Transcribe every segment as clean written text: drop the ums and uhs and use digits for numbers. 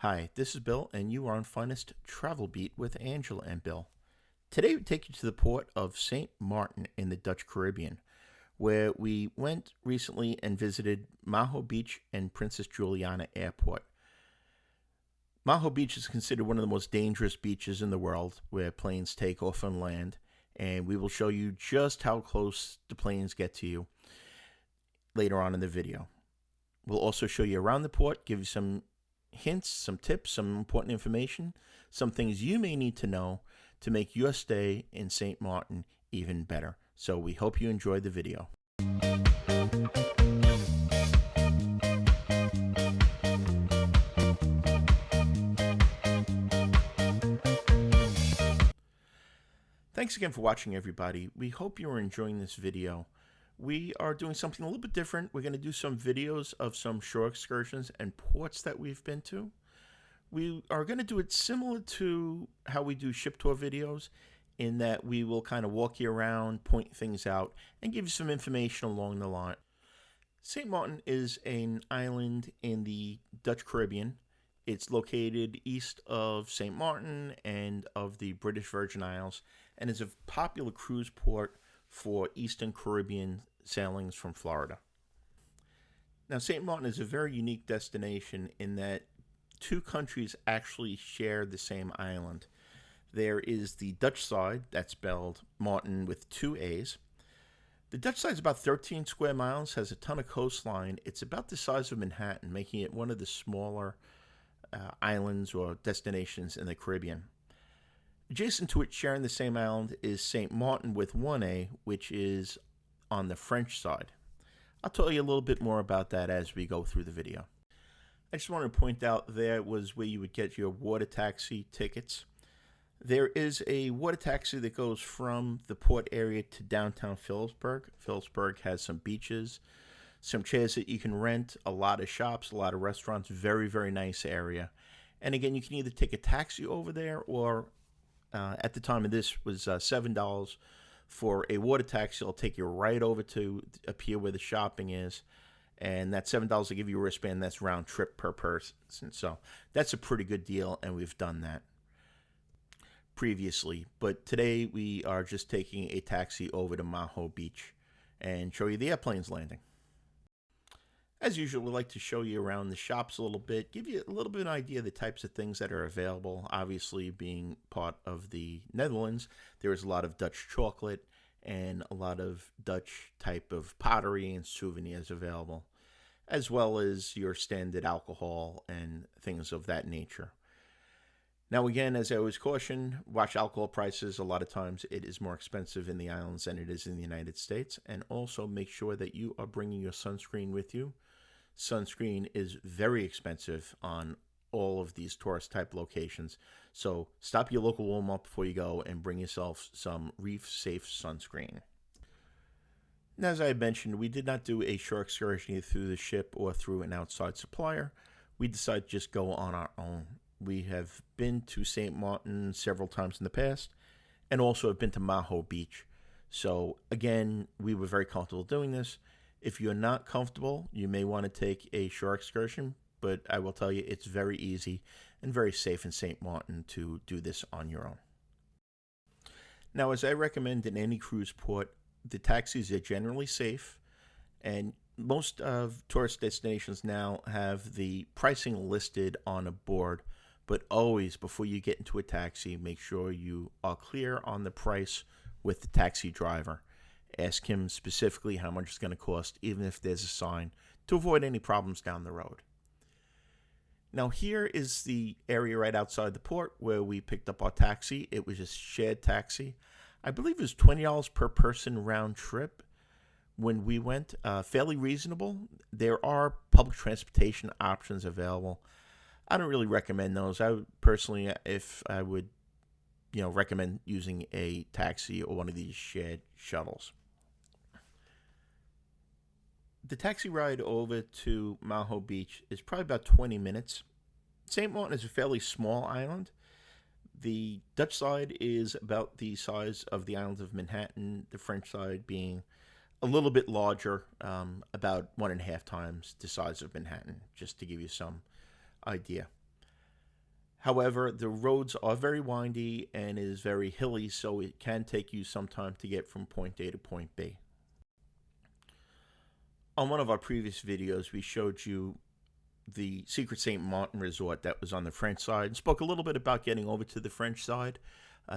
Hi, this is Bill, and you are on Finest Travel Beat with Angela and Bill. Today, we take you to the port of St. Maarten in the Dutch Caribbean, where we went recently and visited Maho Beach and Princess Juliana Airport. Maho Beach is considered one of the most dangerous beaches in the world, where planes take off and land, and we will show you just how close the planes get to you later on in the video. We'll also show you around the port, give you some hints, some tips, some important information, some things you may need to know to make your stay in St. Maarten even better. So we hope you enjoyed the video. Thanks again for watching, everybody. We hope you are enjoying this video. We are doing something a little bit different. We're going to do some videos of some shore excursions and ports that we've been to. We are going to do it similar to how we do ship tour videos, in that we will kind of walk you around, point things out, and give you some information along the line. St. Maarten is an island in the Dutch Caribbean. It's located east of St. Maarten and of the British Virgin Isles, and is a popular cruise port for Eastern Caribbean sailings from Florida. Now, St. Maarten is a very unique destination in that two countries actually share the same island. There is the Dutch side, that's spelled Maarten with two A's. The Dutch side is about 13 square miles, has a ton of coastline. It's about the size of Manhattan, making it one of the smaller islands or destinations in the Caribbean. Adjacent to it, sharing the same island, is St. Maarten with one A, which is on the French side. I'll tell you a little bit more about that as we go through the video. I just want to point out there was where you would get your water taxi tickets. There is a water taxi that goes from the port area to downtown Phillipsburg. Phillipsburg has some beaches, some chairs that you can rent, a lot of shops, a lot of restaurants, very, very nice area. And again, you can either take a taxi over there, or at the time of this was $7 for a water taxi. It'll take you right over to up here where the shopping is. And that $7 will give you a wristband. That's round trip per person. So that's a pretty good deal, and we've done that previously. But today we are just taking a taxi over to Maho Beach and show you the airplanes landing. As usual, we like to show you around the shops a little bit, give you a little bit of an idea of the types of things that are available. Obviously, being part of the Netherlands, there is a lot of Dutch chocolate and a lot of Dutch type of pottery and souvenirs available, as well as your standard alcohol and things of that nature. Now, again, as I always caution, watch alcohol prices. A lot of times it is more expensive in the islands than it is in the United States. And also make sure that you are bringing your sunscreen with you. Sunscreen is very expensive on all of these tourist type locations. So stop your local Walmart before you go and bring yourself some reef safe sunscreen. Now, as I mentioned, we did not do a shore excursion either through the ship or through an outside supplier. We decided to just go on our own. We have been to St. Maarten several times in the past, and also have been to Maho Beach. So again, we were very comfortable doing this. If you're not comfortable, you may want to take a shore excursion, but I will tell you it's very easy and very safe in St. Maarten to do this on your own. Now, as I recommend in any cruise port, the taxis are generally safe, and most of tourist destinations now have the pricing listed on a board, but always before you get into a taxi, make sure you are clear on the price with the taxi driver. Ask him specifically how much it's going to cost, even if there's a sign, to avoid any problems down the road. Now, here is the area right outside the port where we picked up our taxi. It was a shared taxi. I believe it was $20 per person round trip when we went. Fairly reasonable. There are public transportation options available. I don't really recommend those. I would personally, if I would, recommend using a taxi or one of these shared shuttles. The taxi ride over to Maho Beach is probably about 20 minutes. St. Maarten is a fairly small island. The Dutch side is about the size of the island of Manhattan, the French side being a little bit larger, about 1.5 times the size of Manhattan, just to give you some idea. However, the roads are very windy and is very hilly, so it can take you some time to get from point A to point B. On one of our previous videos, we showed you the secret St Maarten resort that was on the French side and spoke a little bit about getting over to the French side.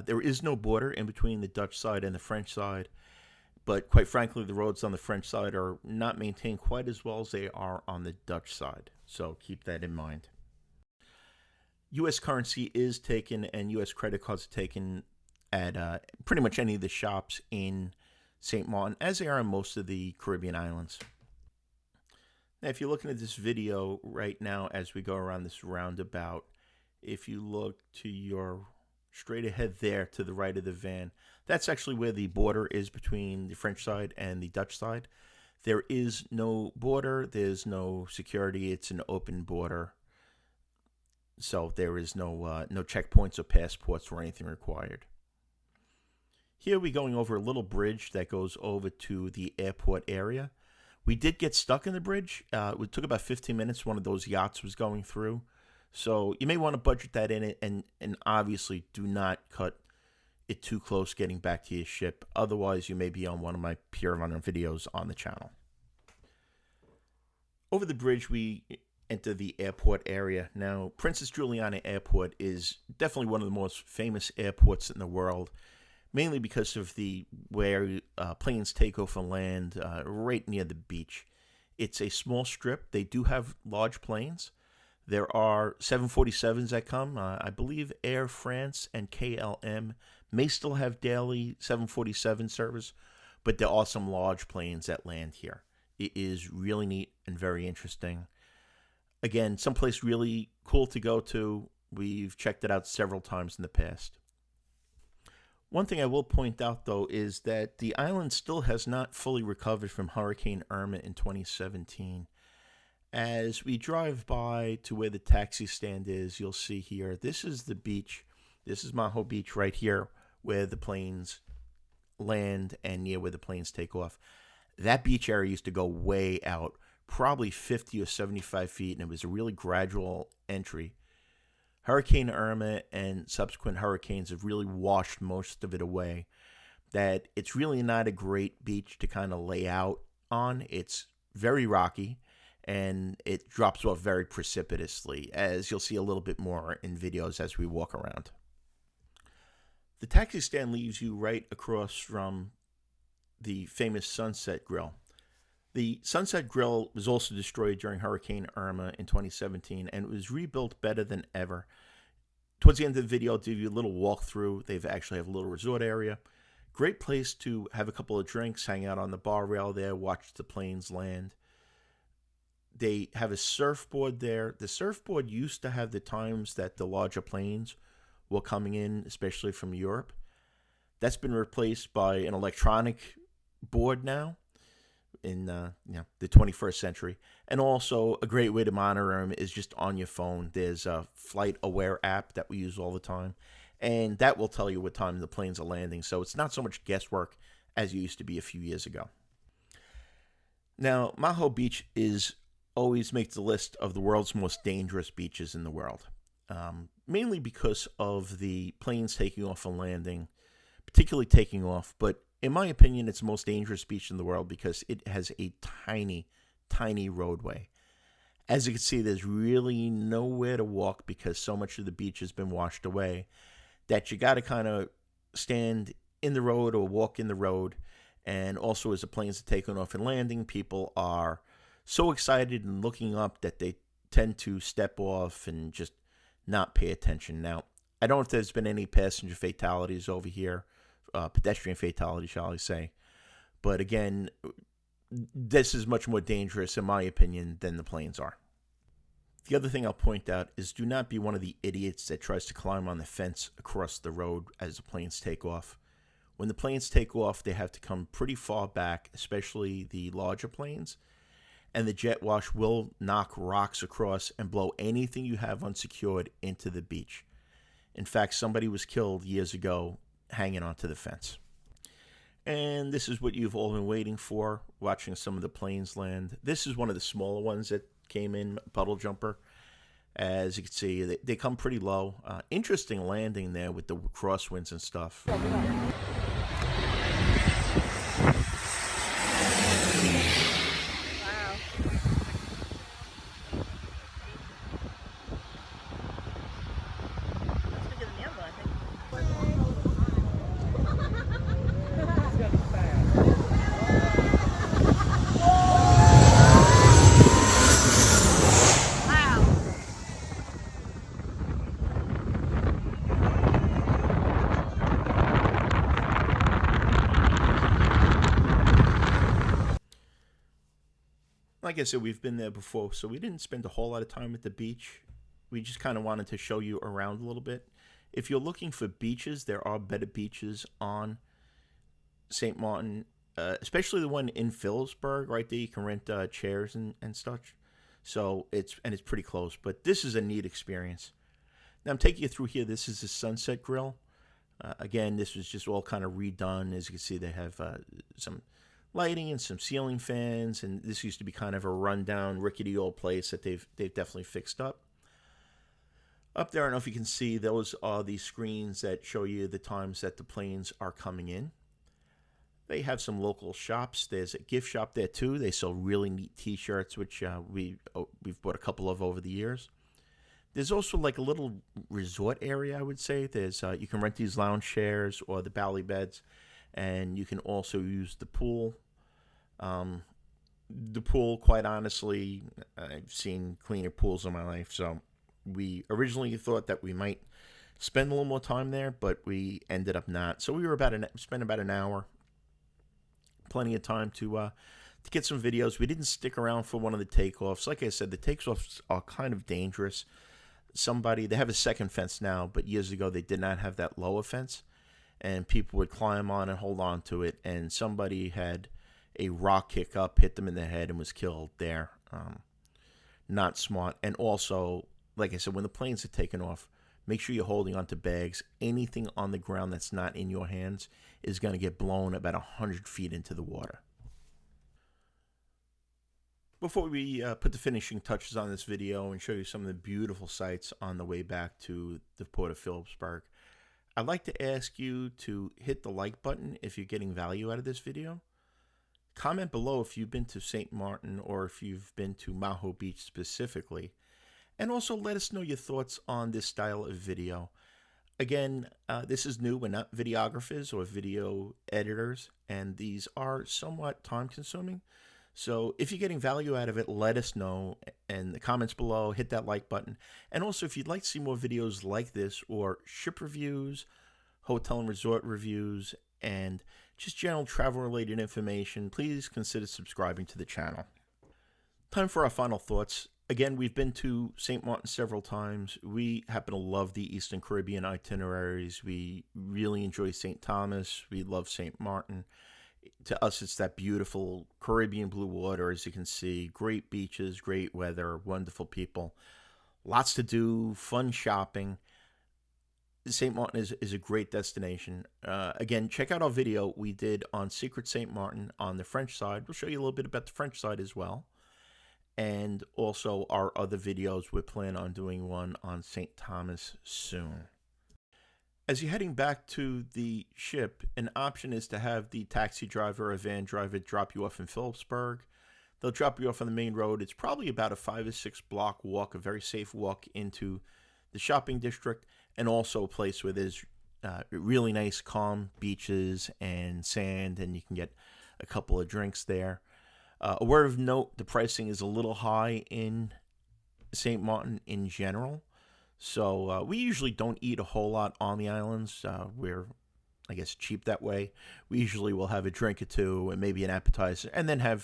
There is no border in between the Dutch side and the French side, but quite frankly, the roads on the French side are not maintained quite as well as they are on the Dutch side, so keep that in mind. U.S. currency is taken and U.S. credit cards are taken at pretty much any of the shops in St. Maarten, as they are in most of the Caribbean islands. Now, if you're looking at this video right now as we go around this roundabout, if you look to your straight ahead there to the right of the van, that's actually where the border is between the French side and the Dutch side. There is no border, there's no security, it's an open border. So there is no checkpoints or passports or anything required. Here we're going over a little bridge that goes over to the airport area. We did get stuck in the bridge. It took about 15 minutes. One of those yachts was going through. So you may want to budget that in it, and obviously do not cut it too close getting back to your ship. Otherwise, you may be on one of my pier runner videos on the channel. Over the bridge, we enter the airport area. Now, Princess Juliana Airport is definitely one of the most famous airports in the world, mainly because of where planes take off and land right near the beach. It's a small strip. They do have large planes. There are 747s that come. I believe Air France and KLM may still have daily 747 service, but there are some large planes that land here. It is really neat and very interesting. Again, someplace really cool to go to. We've checked it out several times in the past. One thing I will point out, though, is that the island still has not fully recovered from Hurricane Irma in 2017. As we drive by to where the taxi stand is, you'll see here, this is the beach. This is Maho Beach right here, where the planes land and near where the planes take off. That beach area used to go way out, probably 50 or 75 feet, and it was a really gradual entry. Hurricane Irma and subsequent hurricanes have really washed most of it away. That it's really not a great beach to kind of lay out on. It's very rocky, and it drops off very precipitously, as you'll see a little bit more in videos as we walk around. The taxi stand leaves you right across from the famous Sunset Grill. The Sunset Grill was also destroyed during Hurricane Irma in 2017, and it was rebuilt better than ever. Towards the end of the video, I'll give you a little walkthrough. They actually have a little resort area. Great place to have a couple of drinks, hang out on the bar rail there, watch the planes land. They have a surfboard there. The surfboard used to have the times that the larger planes were coming in, especially from Europe. That's been replaced by an electronic board now in the 21st century. And also a great way to monitor them is just on your phone. There's a Flight Aware app that we use all the time, and that will tell you what time the planes are landing. So it's not so much guesswork as it used to be a few years ago. Now, Maho Beach always makes the list of the world's most dangerous beaches in the world, mainly because of the planes taking off and landing, particularly taking off. But in my opinion, it's the most dangerous beach in the world because it has a tiny, tiny roadway. As you can see, there's really nowhere to walk because so much of the beach has been washed away that you got to kind of stand in the road or walk in the road. And also, as the planes are taking off and landing, people are so excited and looking up that they tend to step off and just not pay attention. Now, I don't know if there's been any passenger fatalities over here, pedestrian fatalities, shall I say. But again, this is much more dangerous, in my opinion, than the planes are. The other thing I'll point out is do not be one of the idiots that tries to climb on the fence across the road as the planes take off. When the planes take off, they have to come pretty far back, especially the larger planes. And the jet wash will knock rocks across and blow anything you have unsecured into the beach. In fact, somebody was killed years ago hanging onto the fence. And this is what you've all been waiting for, watching some of the planes land. This is one of the smaller ones that came in, puddle jumper. As you can see, they come pretty low. Interesting landing there with the crosswinds and stuff. Like I said, we've been there before, so we didn't spend a whole lot of time at the beach. We just kind of wanted to show you around a little bit. If you're looking for beaches, there are better beaches on St. Maarten, especially the one in Phillipsburg, right there. You can rent chairs and such. So it's pretty close, but this is a neat experience. Now I'm taking you through here. This is the Sunset Grill. Again, this was just all kind of redone. As you can see, they have some lighting and some ceiling fans, and this used to be kind of a rundown, rickety old place that they've definitely fixed up. Up there, I don't know if you can see, those are the screens that show you the times that the planes are coming in. They have some local shops. There's a gift shop there too. They sell really neat t-shirts, which we've bought a couple of over the years. There's also like a little resort area, I would say. There's you can rent these lounge chairs or the bally beds, and you can also use the pool. The pool, quite honestly, I've seen cleaner pools in my life, so we originally thought that we might spend a little more time there, but we ended up not. So we were spent about an hour, plenty of time to get some videos. We didn't stick around for one of the takeoffs. Like I said, the takeoffs are kind of dangerous. They have a second fence now, but years ago they did not have that lower fence, and people would climb on and hold on to it, and somebody had a rock kick up, hit them in the head, and was killed there. Not smart. And also, like I said, when the planes are taking off, make sure you're holding onto bags. Anything on the ground that's not in your hands is going to get blown about 100 feet into the water. Before we put the finishing touches on this video and show you some of the beautiful sights on the way back to the port of Phillipsburg, I'd like to ask you to hit the like button if you're getting value out of this video. Comment below if you've been to St. Maarten or if you've been to Maho Beach specifically. And also let us know your thoughts on this style of video. Again, this is new. We're not videographers or video editors, and these are somewhat time consuming. So if you're getting value out of it, let us know in the comments below. Hit that like button. And also, if you'd like to see more videos like this, or ship reviews, hotel and resort reviews, and just general travel related information, please consider subscribing to the channel. Time for our final thoughts. Again, we've been to St. Maarten several times. We happen to love the Eastern Caribbean itineraries. We really enjoy St. Thomas. We love St. Maarten. To us, it's that beautiful Caribbean blue water, as you can see. Great beaches, great weather, wonderful people. Lots to do, fun shopping. St. Maarten is a great destination. Again, check out our video we did on Secret St. Maarten on the French side. We'll show you a little bit about the French side as well. And also our other videos. We plan on doing one on St. Thomas soon. As you're heading back to the ship, an option is to have the taxi driver or van driver drop you off in Phillipsburg. They'll drop you off on the main road. It's probably about a 5 or 6 block walk, a very safe walk into the shopping district, and also a place where there's really nice calm beaches and sand, and you can get a couple of drinks there. A word of note, the pricing is a little high in St. Maarten in general. So we usually don't eat a whole lot on the islands. We're, I guess, cheap that way. We usually will have a drink or two and maybe an appetizer, and then have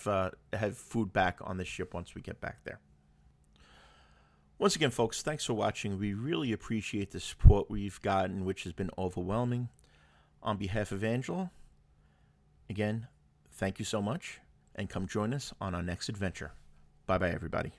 food back on the ship once we get back there. Once again, folks, thanks for watching. We really appreciate the support we've gotten, which has been overwhelming. On behalf of Angela, again, thank you so much, and come join us on our next adventure. Bye-bye, everybody.